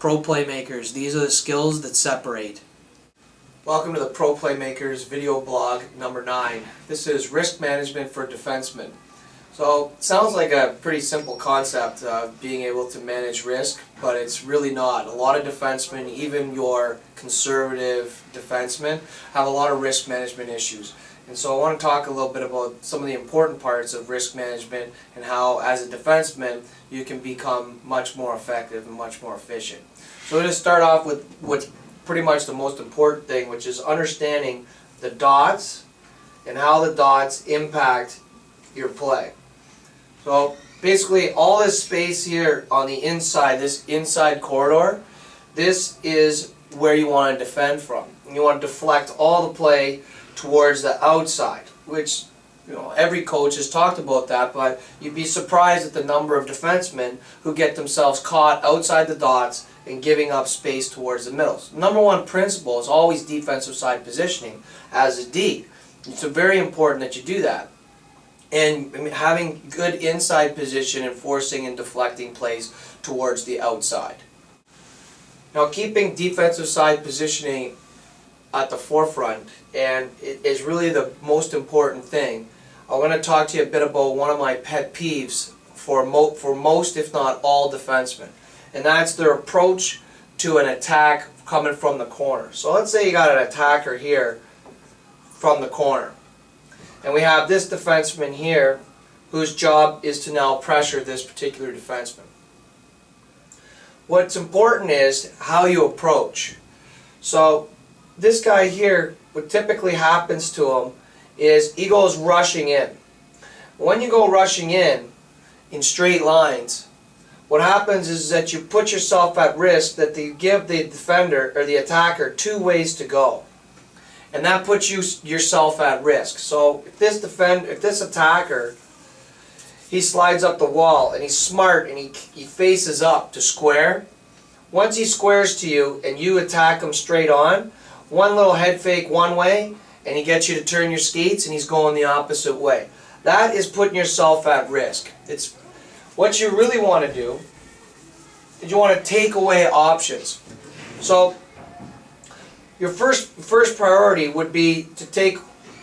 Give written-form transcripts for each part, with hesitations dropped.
Pro Playmakers, these are the skills that separate. Welcome to the Pro Playmakers video blog number 9. This is risk management for defensemen. So it sounds like a pretty simple concept of being able to manage risk, but it's really not. A lot of defensemen, even your conservative defensemen, have a lot of risk management issues. And so I want to talk a little bit about some of the important parts of risk management and how, as a defenseman, you can become much more effective and much more efficient. So we're going to start off with what's pretty much the most important thing, which is understanding the dots and how the dots impact your play. So basically all this space here on the inside, this inside corridor, this is where you want to defend from. And you want to deflect all the play towards the outside, which, you know, every coach has talked about that, but you'd be surprised at the number of defensemen who get themselves caught outside the dots and giving up space towards the middle. So number one principle is always defensive side positioning as a D. It's very important that you do that. And having good inside position and forcing and deflecting plays towards the outside. Now, keeping defensive side positioning at the forefront, and it is really the most important thing. I want to talk to you a bit about one of my pet peeves for most, if not all, defensemen, and that's their approach to an attack coming from the corner. So let's say you got an attacker here from the corner, and we have this defenseman here whose job is to now pressure this particular defenseman. What's important is how you approach. So this guy here, what typically happens to him is he goes rushing in. When you go rushing in straight lines, what happens is that you put yourself at risk, that you give the defender or the attacker two ways to go. And that puts yourself at risk. So if this attacker, he slides up the wall and he's smart and he faces up to square. Once he squares to you and you attack him straight on, one little head fake one way, and he gets you to turn your skates, and he's going the opposite way. That is putting yourself at risk. It's what you really want to do is you want to take away options. So your first priority would be to take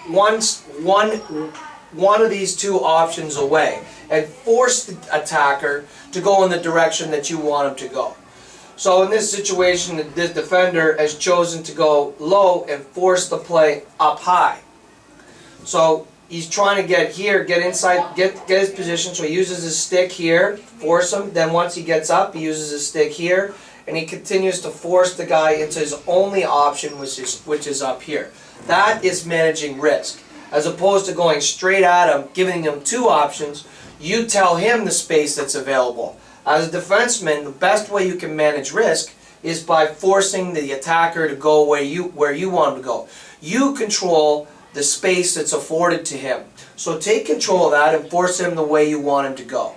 one of these two options away and force the attacker to go in the direction that you want him to go. So in this situation, this defender has chosen to go low and force the play up high. So he's trying to get here, get inside, get his position. So he uses his stick here, force him. Then once he gets up, he uses his stick here, and he continues to force the guy into his only option, which is up here. That is managing risk, as opposed to going straight at him, giving him two options. You tell him the space that's available. As a defenseman, the best way you can manage risk is by forcing the attacker to go where you want him to go. You control the space that's afforded to him. So take control of that and force him the way you want him to go.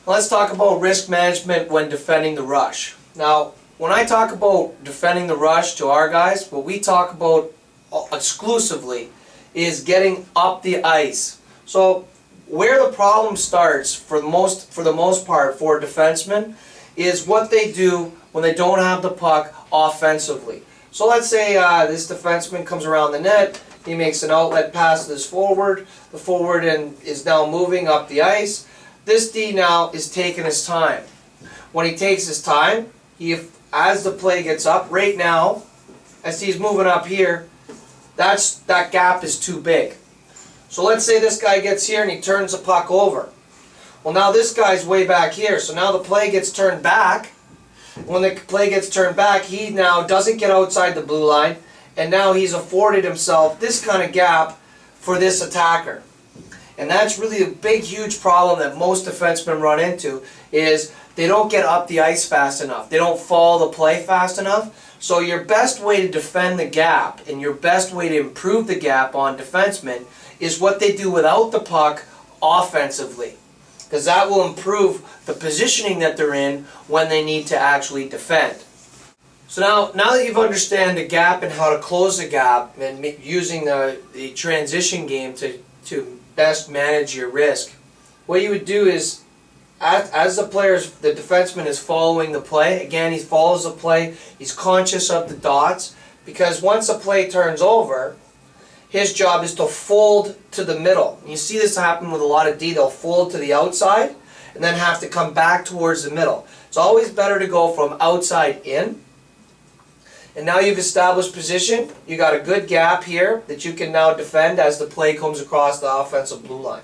Let's talk about risk management when defending the rush. Now, when I talk about defending the rush to our guys, what we talk about exclusively is getting up the ice. So where the problem starts for the most part for defensemen is what they do when they don't have the puck offensively. So let's say this defenseman comes around the net, he makes an outlet pass to this forward, the forward is now moving up the ice. This D now is taking his time. When he takes his time, as the play gets up, right now, as he's moving up here, that gap is too big. So let's say this guy gets here and he turns the puck over. Well, now this guy's way back here, so now the play gets turned back. When the play gets turned back, he now doesn't get outside the blue line, and now he's afforded himself this kind of gap for this attacker. And that's really a big, huge problem that most defensemen run into, is they don't get up the ice fast enough. They don't follow the play fast enough. So your best way to defend the gap and your best way to improve the gap on defensemen is what they do without the puck offensively, because that will improve the positioning that they're in when they need to actually defend. So now that you've understand the gap and how to close the gap and using the transition game to best manage your risk, what you would do is as the defenseman is following the play, again, he follows the play, he's conscious of the dots, because once a play turns over, his job is to fold to the middle. And you see this happen with a lot of D. They'll fold to the outside and then have to come back towards the middle. It's always better to go from outside in. And now you've established position. You got a good gap here that you can now defend as the play comes across the offensive blue line.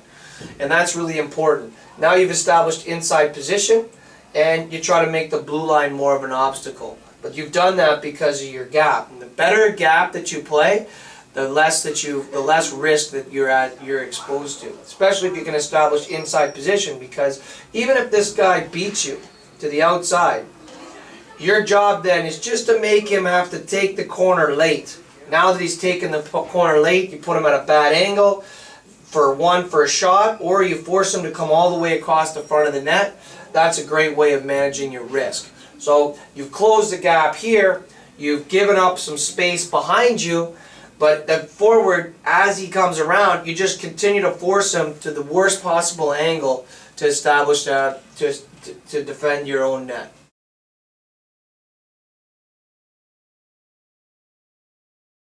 And that's really important. Now you've established inside position, and you try to make the blue line more of an obstacle. But you've done that because of your gap. And the better gap that you play, the less risk that you're exposed to. Especially if you can establish inside position, because even if this guy beats you to the outside, your job then is just to make him have to take the corner late. Now that he's taken the corner late, you put him at a bad angle for a shot, or you force him to come all the way across the front of the net. That's a great way of managing your risk. So you've closed the gap here, you've given up some space behind you, but the forward, as he comes around, you just continue to force him to the worst possible angle to establish to defend your own net.